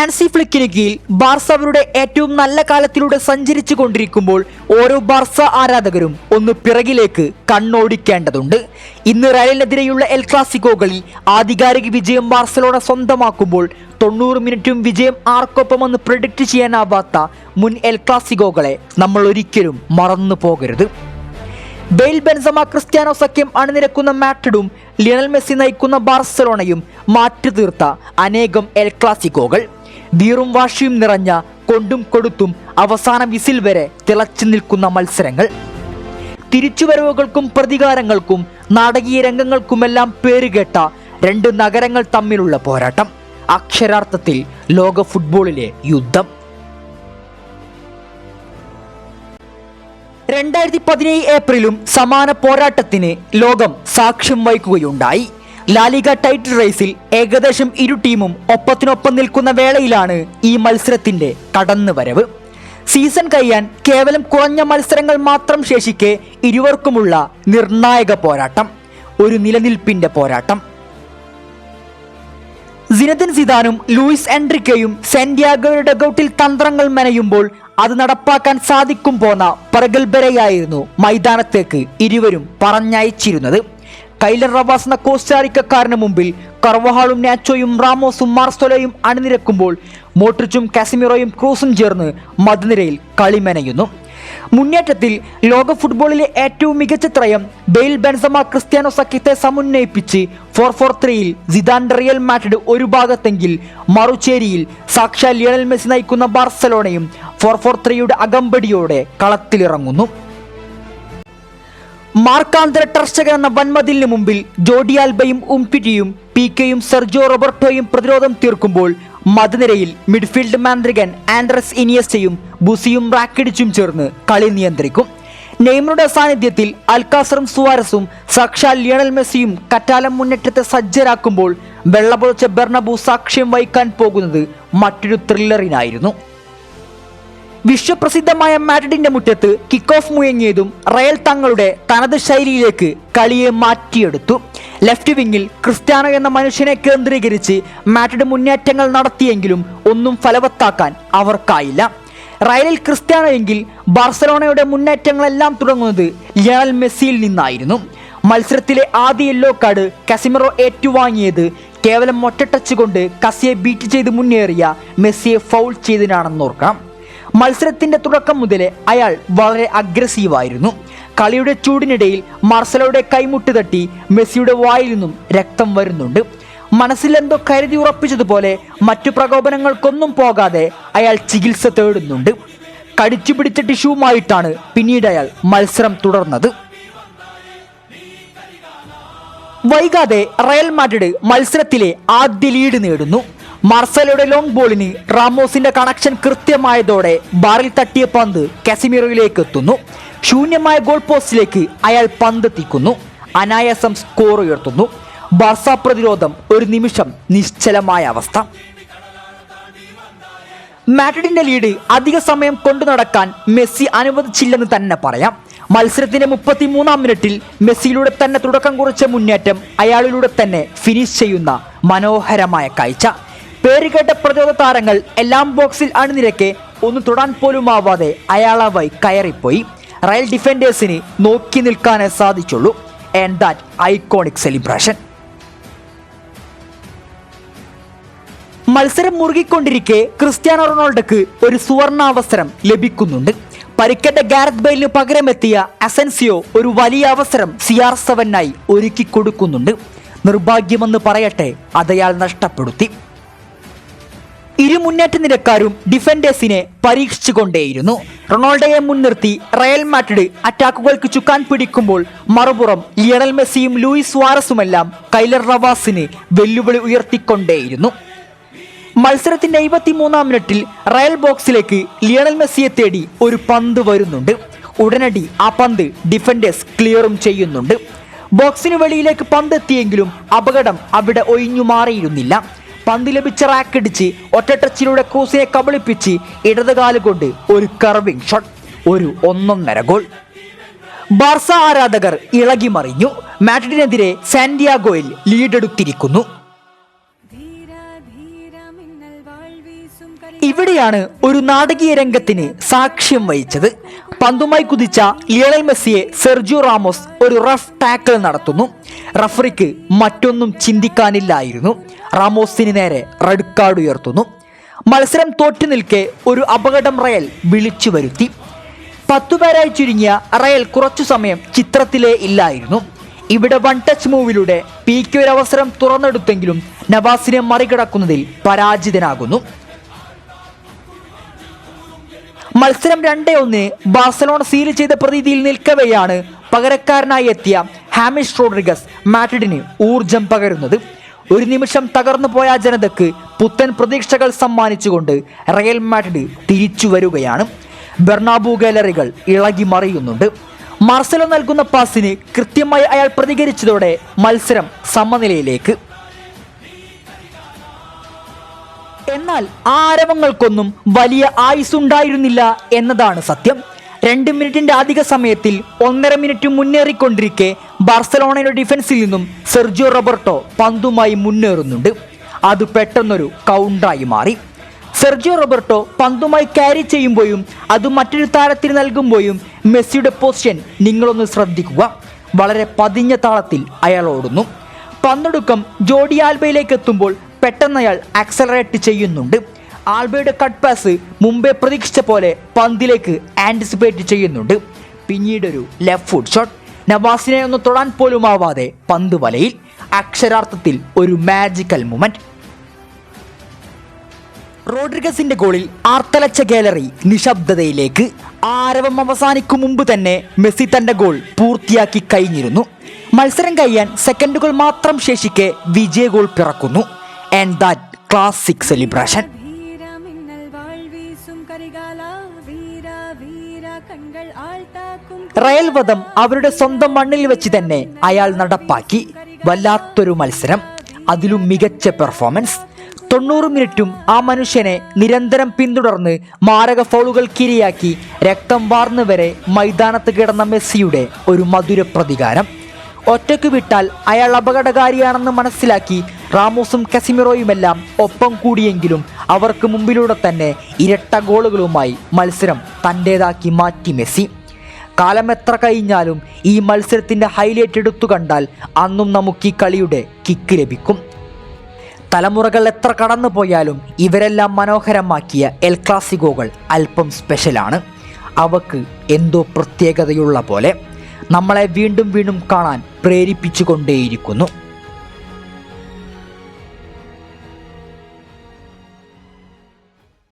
ഹാൻസി ഫ്ലിക്കിന് കീഴിൽ ബാർസ അവരുടെ ഏറ്റവും നല്ല കാലത്തിലൂടെ സഞ്ചരിച്ചു കൊണ്ടിരിക്കുമ്പോൾ ഓരോ ബാർസ ആരാധകരും ഒന്ന് പിറകിലേക്ക് കണ്ണോടിക്കേണ്ടതുണ്ട്. ഇന്ന് റയലിനെതിരെയുള്ള എൽ ക്ലാസിക്കോകളിൽ ആധികാരിക വിജയം ബാർസലോണ സ്വന്തമാക്കുമ്പോൾ 90 മിനിറ്റും വിജയം ആർക്കൊപ്പമെന്ന് പ്രെഡിക്റ്റ് ചെയ്യാനാവാത്ത മുൻ എൽ ക്ലാസിക്കോകളെ നമ്മൾ ഒരിക്കലും മറന്നു പോകരുത്. ബെയിൽ, ബെൻസമ, ക്രിസ്ത്യാനോ സഖ്യം അണിനിരക്കുന്ന മാഡ്രിഡും ലിയണൽ മെസ്സി നയിക്കുന്ന ബാർസലോണയും മാറ്റുതീർത്ത അനേകം എൽ ക്ലാസിക്കോകൾ, വീറും വാശിയും നിറഞ്ഞ കൊണ്ടും കൊടുത്തും അവസാന വിസിൽ വരെ തിളച്ചു നിൽക്കുന്ന മത്സരങ്ങൾ, തിരിച്ചുവരവുകൾക്കും പ്രതികാരങ്ങൾക്കും നാടകീയ രംഗങ്ങൾക്കുമെല്ലാം പേരുകേട്ട രണ്ട് നഗരങ്ങൾ തമ്മിലുള്ള പോരാട്ടം, അക്ഷരാർത്ഥത്തിൽ ലോക ഫുട്ബോളിലെ യുദ്ധം. 2017 ഏപ്രിലും സമാന പോരാട്ടത്തിന് ലോകം സാക്ഷ്യം വഹിക്കുകയുണ്ടായി. ലാലിഗ ടൈറ്റിൽ റേസിൽ ഏകദേശം ഇരു ടീമും ഒപ്പത്തിനൊപ്പം നിൽക്കുന്ന വേളയിലാണ് ഈ മത്സരത്തിന്റെ കടന്നുവരവ്. സീസൺ കഴിയാൻ കേവലം കുറഞ്ഞ മത്സരങ്ങൾ മാത്രം ശേഷിക്കെ ഇരുവർക്കുമുള്ള നിർണായക പോരാട്ടം, ഒരു നിലനിൽപ്പിന്റെ പോരാട്ടം. സിനദിൻ സിദാനും ലൂയിസ് എൻറിക്കയും സാന്റിയാഗോയുടെ ഡഗൌട്ടിൽ തന്ത്രങ്ങൾ മെനയുമ്പോൾ അത് നടപ്പാക്കാൻ സാധിക്കും പോന്ന പ്രഗത്ഭരെയായിരുന്നു മൈതാനത്തേക്ക് ഇരുവരും പറഞ്ഞയച്ചിരുന്നത്. കൈലർ നവാസ് എന്ന കോസ്റ്റാറിക്കക്കാരന് മുമ്പിൽ കർവഹാളും നാച്ചോയും റാമോസും മാർസലോയും അണിനിരക്കുമ്പോൾ മോഡ്രിച്ചും കാസിമിറോയും ക്രൂസും ചേർന്ന് മധ്യനിരയിൽ കളിമെനയുന്നു. മുന്നേറ്റത്തിൽ ലോക ഫുട്ബോളിലെ ഏറ്റവും മികച്ച ത്രയം ബെയിൽ, ബെൻസമ, ക്രിസ്ത്യാനോ സഖ്യത്തെ സമുന്നയിപ്പിച്ച് 4-4-3-ൽ സിദാന്റെ റിയൽ മാഡ്രിഡ് ഒരു ഭാഗത്തെങ്കിൽ മറുചേരിയിൽ സാക്ഷാൽ ലിയണൽ മെസ്സി നയിക്കുന്ന ബാർസലോണയും 4-4-3യുടെ അകമ്പടിയോടെ കളത്തിലിറങ്ങുന്നു. മാർക്കാന്തര ടർഷകൻ എന്ന വൻമതിലിന് മുമ്പിൽ ജോഡി ആൽബയും ഉംപിറ്റിയും പികെയും സെർജിയോ റോബർട്ടോയും പ്രതിരോധം തീർക്കുമ്പോൾ മധ്യനിരയിൽ മിഡ്ഫീൽഡ് മാന്ത്രികൻ ആൻഡ്രസ് ഇനിയസ്റ്റയും ബുസിയും റാക്കിഡിച്ചും ചേർന്ന് കളി നിയന്ത്രിക്കും. നെയ്മറുടെ സാന്നിധ്യത്തിൽ അൽക്കാസറും സുവാരസും സാക്ഷാൽ ലിയണൽ മെസ്സിയും കറ്റാലം മുന്നേറ്റത്തെ സജ്ജരാക്കുമ്പോൾ വെള്ളപൊളിച്ച ബെർണബു സാക്ഷ്യം വഹിക്കാൻ പോകുന്നത് മറ്റൊരു ത്രില്ലറിനായിരുന്നു. വിശ്വപ്രസിദ്ധമായ മാഡ്രിഡിന്റെ മുറ്റത്ത് കിക്ക് ഓഫ് മുഴങ്ങിയതും റയൽ തങ്ങളുടെ തനത് ശൈലിയിലേക്ക് കളിയെ മാറ്റിയെടുത്തു. ലെഫ്റ്റ് വിങ്ങിൽ ക്രിസ്ത്യാനോ എന്ന മനുഷ്യനെ കേന്ദ്രീകരിച്ച് മാഡ്രിഡ് മുന്നേറ്റങ്ങൾ നടത്തിയെങ്കിലും ഒന്നും ഫലവത്താക്കാൻ അവർക്കായില്ല. റയലിൽ ക്രിസ്ത്യാനോ എങ്കിൽ ബാർസലോണയുടെ മുന്നേറ്റങ്ങളെല്ലാം തുടങ്ങുന്നത് ലിയണൽ മെസ്സിയിൽ നിന്നായിരുന്നു. മത്സരത്തിലെ ആദ്യ യെല്ലോ കാർഡ് കാസിമിറോ ഏറ്റുവാങ്ങിയത് കേവലം ഒറ്റ ടച്ച് കൊണ്ട് കസിയെ ബീറ്റ് ചെയ്ത് മുന്നേറിയ മെസ്സിയെ ഫൗൾ ചെയ്തതിനാണെന്നോർക്കാം. മത്സരത്തിന്റെ തുടക്കം മുതലേ അയാൾ വളരെ അഗ്രസീവായിരുന്നു. കളിയുടെ ചൂടിനിടയിൽ മാർസലോയുടെ കൈമുട്ട് തട്ടി മെസ്സിയുടെ വായിൽ നിന്നും രക്തം വരുന്നുണ്ട്. മനസ്സിലെന്തോ കരുതി ഉറപ്പിച്ചതുപോലെ മറ്റു പ്രകോപനങ്ങൾക്കൊന്നും പോകാതെ അയാൾ ചികിത്സ തേടുന്നുണ്ട്. കടിച്ചു പിടിച്ച ടിഷ്യൂമായിട്ടാണ് പിന്നീട് അയാൾ മത്സരം തുടർന്നത്. വൈകാതെ റയൽ മാഡ്രിഡ് മത്സരത്തിലെ ആദ്യ ലീഡ് നേടുന്നു. മാർസലോയുടെ ലോങ് ബോളിന് റാമോസിന്റെ കണക്ഷൻ കൃത്യമായതോടെ ബാറിൽ തട്ടിയ പന്ത് കാസിമിറോയിലേക്ക് എത്തുന്നു. ശൂന്യമായ ഗോൾ പോസ്റ്റിലേക്ക് അയാൾ പന്തെത്തിക്കുന്നു. അനായാസം സ്കോർ ഉയർത്തുന്നു. ബാർസ പ്രതിരോധം ഒരു നിമിഷം നിശ്ചലമായ അവസ്ഥ. മാഡ്രിഡിന്റെ ലീഡ് അധിക സമയം കൊണ്ടു നടക്കാൻ മെസ്സി അനുവദിച്ചില്ലെന്ന് തന്നെ പറയാം. മത്സരത്തിന്റെ 33-ാം മിനിറ്റിൽ മെസ്സിയിലൂടെ തന്നെ തുടക്കം കുറിച്ച മുന്നേറ്റം അയാളിലൂടെ തന്നെ ഫിനിഷ് ചെയ്യുന്ന മനോഹരമായ കാഴ്ച. പേരുകേട്ട പ്രതിരോധ താരങ്ങൾ എല്ലാം ബോക്സിൽ അണിനിരക്കെ ഒന്ന് തൊടാൻ പോലുമാവാതെ അയാളായി കയറിപ്പോയി. റയൽ ഡിഫൻഡേഴ്സിന് നോക്കി നിൽക്കാനേ സാധിച്ചുള്ളൂ. And that iconic celebration. മത്സരം മുറുകിക്കൊണ്ടിരിക്കെ ക്രിസ്ത്യാനോ റൊണാൾഡോക്ക് ഒരു സുവർണാവസരം ലഭിക്കുന്നുണ്ട്. പരിക്കേറ്റ ഗാരത്ത് ബെയിലിന് പകരമെത്തിയ അസെൻസിയോ ഒരു വലിയ അവസരം CR7-നായി ഒരുക്കി കൊടുക്കുന്നുണ്ട്. നിർഭാഗ്യമെന്ന് പറയട്ടെ, അതയാൾ നഷ്ടപ്പെടുത്തി. ഇരു മുന്നേറ്റ നിരക്കാരും ഡിഫൻഡേഴ്സിനെ പരീക്ഷിച്ചുകൊണ്ടേയിരുന്നു. റൊണാൾഡോയെ മുൻനിർത്തി റയൽ മാഡ്രിഡ് അറ്റാക്കുകൾക്ക് ചുക്കാൻ പിടിക്കുമ്പോൾ മറുപുറം ലിയണൽ മെസ്സിയും ലൂയിസ് സുവാരസുമെല്ലാം കൈലർ നവാസിന് വെല്ലുവിളി ഉയർത്തിക്കൊണ്ടേയിരുന്നു. മത്സരത്തിന്റെ 53-ാം മിനിറ്റിൽ റയൽ ബോക്സിലേക്ക് ലിയണൽ മെസ്സിയെ തേടി ഒരു പന്ത് വരുന്നുണ്ട്. ഉടനടി ആ പന്ത് ഡിഫൻഡേഴ്സ് ക്ലിയറും ചെയ്യുന്നുണ്ട്. ബോക്സിന് വെളിയിലേക്ക് പന്ത് എത്തിയെങ്കിലും അപകടം അവിടെ ഒഴിഞ്ഞു മാറിയിരുന്നില്ല. പന്ത് ലഭിച്ച റാക്കടിച്ച് ഒറ്റ ടച്ചിലൂടെ ക്രൂസിനെ കബളിപ്പിച്ച് ഇടതുകാലുകൊണ്ട് ഒരു കർവിംഗ് ഷോട്ട്, ഒരു 1-1 ഗോൾ. ബാർസ ആരാധകർ ഇളകി മറിഞ്ഞു. മാഡ്രിഡിനെതിരെ സാന്റിയാഗോയിൽ ലീഡെടുത്തിരിക്കുന്നു. ഇവിടെയാണ് ഒരു നാടകീയ രംഗത്തിന് സാക്ഷ്യം വഹിച്ചത്. പന്തുമായി കുതിച്ച ലിയണൽ മെസ്സിയെ സെർജിയോ റാമോസ് ഒരു റഫ് ടാക്കിൾ നടത്തുന്നു. റഫറിക്ക് മറ്റൊന്നും ചിന്തിക്കാനില്ലായിരുന്നു. റാമോസിന് നേരെ റെഡ് കാർഡ് ഉയർത്തുന്നു. മത്സരം തോറ്റു നിൽക്കെ ഒരു അപകടം റയൽ വിളിച്ചു വരുത്തി. 10 പേരായി ചുരുങ്ങിയ റയൽ കുറച്ചു സമയം ചിത്രത്തിലേ ഇല്ലായിരുന്നു. ഇവിടെ വൺ ടച്ച് മൂവിലൂടെ പിക്ക് ഒരു അവസരം തുറന്നെടുത്തെങ്കിലും നവാസിനെ മറികടക്കുന്നതിൽ പരാജിതനാകുന്നു. മത്സരം 2-1 ബാഴ്സലോണ സീൽ ചെയ്ത പ്രതീതിയിൽ നിൽക്കവെയാണ് പകരക്കാരനായി എത്തിയ ഹാമിഷ് റോഡ്രിഗസ് മാഡ്രിഡിന് ഊർജം പകരുന്നത്. ഒരു നിമിഷം തകർന്നു പോയ ജനതയ്ക്ക് പുത്തൻ പ്രതീക്ഷകൾ സമ്മാനിച്ചുകൊണ്ട് റയൽ മാഡ്രിഡ് തിരിച്ചു വരികയാണ്. ബെർണാബു ഗാലറികൾ ഇളകി മറിയുന്നുണ്ട്. മാർസലോ നൽകുന്ന പാസിന് കൃത്യമായി അയാൾ പ്രതികരിച്ചതോടെ മത്സരം സമനിലയിലേക്ക്. എന്നാൽ ആരവങ്ങൾക്കൊന്നും വലിയ ആയുസ്സുണ്ടായിരുന്നില്ല എന്നതാണ് സത്യം. 2 മിനിറ്റിന്റെ അധിക സമയത്തിൽ 1.5 മിനിറ്റ് മുന്നേറിക്കൊണ്ടിരിക്കെ ബാർസലോണയുടെ ഡിഫൻസിൽ നിന്നും സെർജിയോ റോബർട്ടോ പന്തുമായി മുന്നേറുന്നുണ്ട്. അത് പെട്ടെന്നൊരു കൗണ്ടറായി മാറി. സെർജിയോ റോബർട്ടോ പന്തുമായി ക്യാരി ചെയ്യുമ്പോഴും അത് മറ്റൊരു താരത്തിന് നൽകുമ്പോഴും മെസ്സിയുടെ പൊസിഷൻ നിങ്ങളൊന്ന് ശ്രദ്ധിക്കുക. വളരെ പതിഞ്ഞ താളത്തിൽ അയാൾ ഓടുന്നു. പന്തെടുക്കം ജോഡി ആൽബയിലേക്ക് എത്തുമ്പോൾ പെട്ടെന്ന് അയാൾ ആക്സലറേറ്റ് ചെയ്യുന്നുണ്ട്. ആൽബയുടെ കട്ട് പാസ് മുമ്പേ പ്രതീക്ഷിച്ച പോലെ പന്തിലേക്ക് ആൻറ്റിസിപ്പേറ്റ് ചെയ്യുന്നുണ്ട്. പിന്നീടൊരു ലെഫ്റ്റ് ഫുട്ട് ഷോട്ട്. നവാസിനെ ഒന്ന് തൊടാൻ പോലും ആവാതെ പന്ത് വലയിൽ. അക്ഷരാർത്ഥത്തിൽ ഒരു മാജിക്കൽ മൊമെന്റ്. റോഡ്രിഗസിന്റെ ഗോളിൽ ആർത്തലച്ച ഗാലറി നിശബ്ദതയിലേക്ക്. ആരവം അവസാനിക്കും മുമ്പ് തന്നെ മെസ്സി തന്റെ ഗോൾ പൂർത്തിയാക്കി കഴിഞ്ഞിരുന്നു. മത്സരം കഴിയാൻ സെക്കൻഡുകൾ മാത്രം ശേഷിക്കെ വിജയ ഗോൾ പിറക്കുന്നു. And that classic celebration. Real വധം അവരുടെ സ്വന്തം മണ്ണിൽ വെച്ച് തന്നെ അയാൾ നടപ്പാക്കി. വല്ലാത്തൊരു മത്സരം, അതിലും മികച്ച പെർഫോമൻസ്. 90 മിനിറ്റും ആ മനുഷ്യനെ നിരന്തരം പിന്തുടർന്ന് മാരക ഫൗളുകൾക്കിരയാക്കി രക്തം വാർന്നു വരെ മൈതാനത്ത് കിടന്ന മെസ്സിയുടെ ഒരു മധുര പ്രതികാരം. ഒറ്റയ്ക്ക് വിട്ടാൽ അയാൾ അപകടകാരിയാണെന്ന് മനസ്സിലാക്കി റാമോസും കസിമിറോയുമെല്ലാം ഒപ്പം കൂടിയെങ്കിലും അവർക്ക് മുമ്പിലൂടെ തന്നെ ഇരട്ട ഗോളുകളുമായി മത്സരം തൻ്റേതാക്കി മാറ്റി മെസ്സി. കാലം എത്ര കഴിഞ്ഞാലും ഈ മത്സരത്തിൻ്റെ ഹൈലൈറ്റ് എടുത്തു കണ്ടാൽ അന്നും നമുക്ക് ഈ കളിയുടെ കിക്ക് ലഭിക്കും. തലമുറകൾ എത്ര കടന്നു പോയാലും ഇവരെല്ലാം മനോഹരമാക്കിയ എൽ ക്ലാസിക്കോകൾ അല്പം സ്പെഷ്യലാണ്. അവക്ക് എന്തോ പ്രത്യേകതയുള്ള പോലെ നമ്മളെ വീണ്ടും വീണ്ടും കാണാൻ പ്രേരിപ്പിച്ചു കൊണ്ടേയിരിക്കുന്നു.